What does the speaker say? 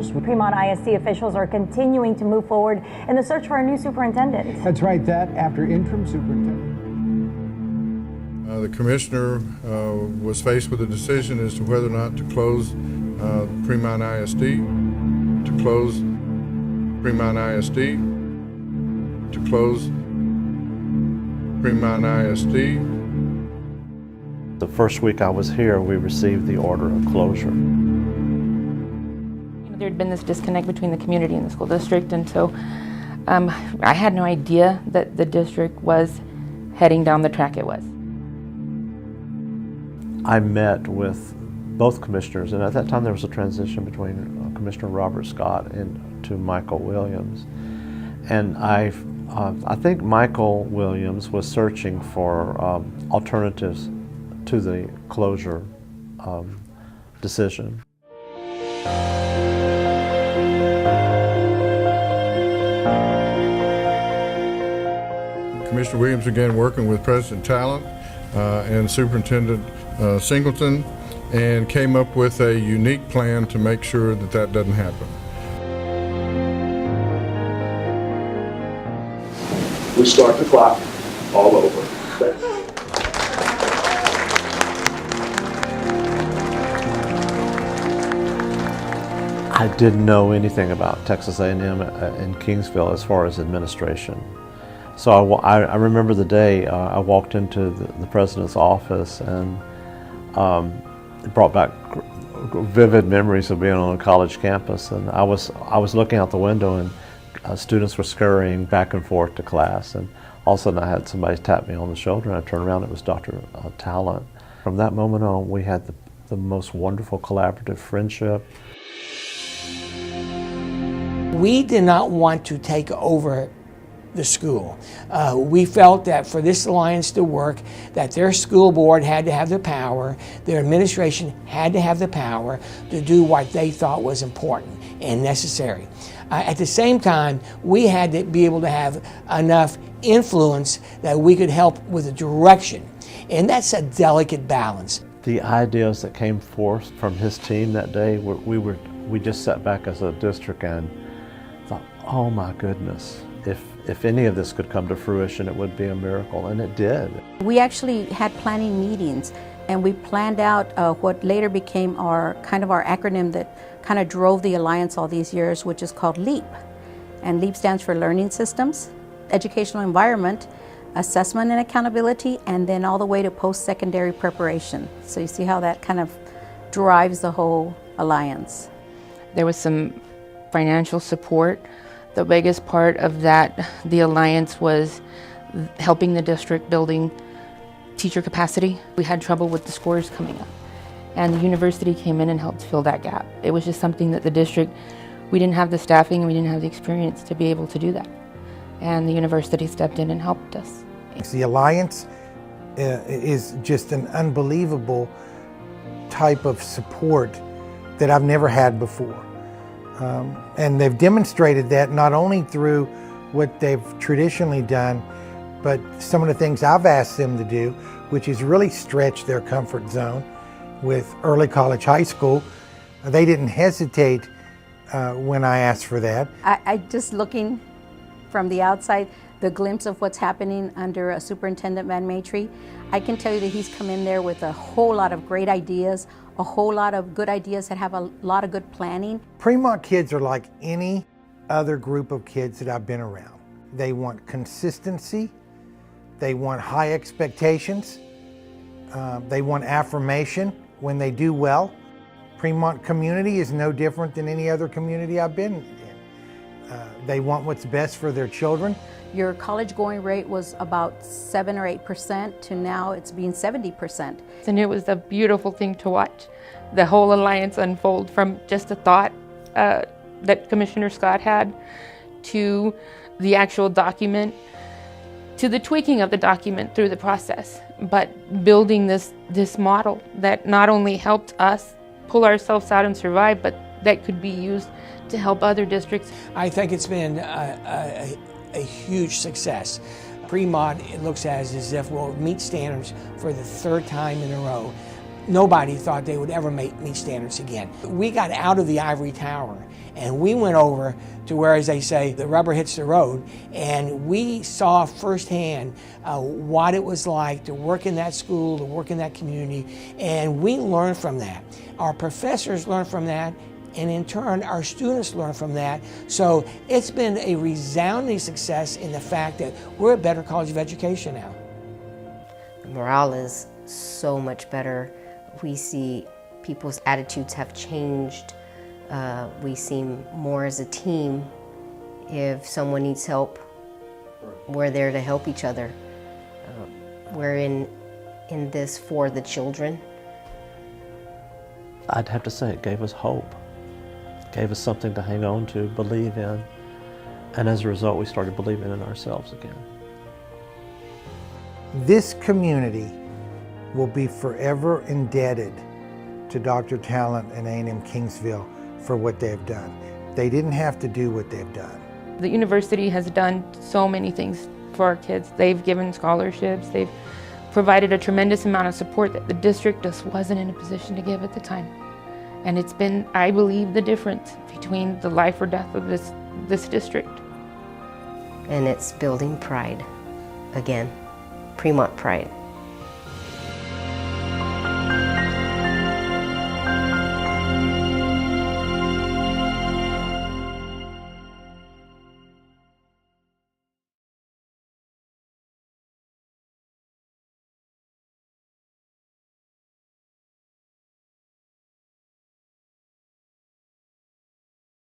Premont ISD officials are continuing to move forward in the search for a new superintendent. That's right, that after interim superintendent. The commissioner was faced with a decision as to whether or not to close Premont ISD, to close Premont ISD, to close Premont ISD. The first week I was here, we received the order of closure. There had been this disconnect between the community and the school district, and so I had no idea that the district was heading down the track it was. I met with both commissioners, and at that time there was a transition between Commissioner Robert Scott and to Michael Williams. And I think Michael Williams was searching for alternatives to the closure decision. Commissioner Williams began working with President Talent and Superintendent Singleton and came up with a unique plan to make sure that that doesn't happen. We start the clock all over. I didn't know anything about Texas A&M in Kingsville as far as administration. So I remember the day I walked into the president's office, and it brought back vivid memories of being on a college campus. And I was looking out the window, and students were scurrying back and forth to class. And all of a sudden I had somebody tap me on the shoulder, and I turned around, it was Dr. Talent. From that moment on, we had the most wonderful collaborative friendship. We did not want to take over the school. We felt that for this alliance to work, that their school board had to have the power, their administration had to have the power to do what they thought was important and necessary. At the same time, we had to be able to have enough influence that we could help with the direction. And that's a delicate balance. The ideas that came forth from his team that day, we just sat back as a district and thought, oh my goodness, if any of this could come to fruition, it would be a miracle, and it did. We actually had planning meetings, and we planned out what later became our acronym that kind of drove the Alliance all these years, which is called LEAP. And LEAP stands for Learning Systems, Educational Environment, Assessment and Accountability, and then all the way to post-secondary preparation. So you see how that kind of drives the whole Alliance. There was some financial support. The biggest part of that, the Alliance, was helping the district building teacher capacity. We had trouble with the scores coming up, and the university came in and helped fill that gap. It was just something that the district, we didn't have the staffing and we didn't have the experience to be able to do that. And the university stepped in and helped us. The Alliance is just an unbelievable type of support that I've never had before. And they've demonstrated that not only through what they've traditionally done, but some of the things I've asked them to do, which is really stretch their comfort zone with early college, high school. They didn't hesitate when I asked for that. I just looking from the outside, the glimpse of what's happening under Superintendent Van Maitre, I can tell you that he's come in there with a whole lot of great ideas, a whole lot of good ideas that have a lot of good planning. Premont kids are like any other group of kids that I've been around. They want consistency, they want high expectations, they want affirmation when they do well. Premont community is no different than any other community I've been in. They want what's best for their children. Your college going rate was about 7 or 8% to now it's being 70%. And it was a beautiful thing to watch the whole Alliance unfold from just a thought that Commissioner Scott had to the actual document, to the tweaking of the document through the process, but building this model that not only helped us pull ourselves out and survive, but that could be used to help other districts. I think it's been a huge success. Premont, it looks as if we'll meet standards for the third time in a row. nobody thought they would ever meet standards again. We got out of the ivory tower and we went over to where, as they say, the rubber hits the road, and we saw firsthand what it was like to work in that school, to work in that community, and we learned from that. Our professors learned from that, and in turn, our students learn from that. So it's been a resounding success in the fact that we're a better college of education now. The morale is so much better. We see people's attitudes have changed. We seem more as a team. If someone needs help, we're there to help each other. We're in this for the children. I'd have to say it gave us hope. It gave us something to hang on to, believe in. And as a result, we started believing in ourselves again. This community will be forever indebted to Dr. Talent and A&M Kingsville for what they've done. They didn't have to do what they've done. The university has done so many things for our kids. They've given scholarships, they've provided a tremendous amount of support that the district just wasn't in a position to give at the time. And it's been, I believe, the difference between the life or death of this district. And it's building pride again, Premont pride.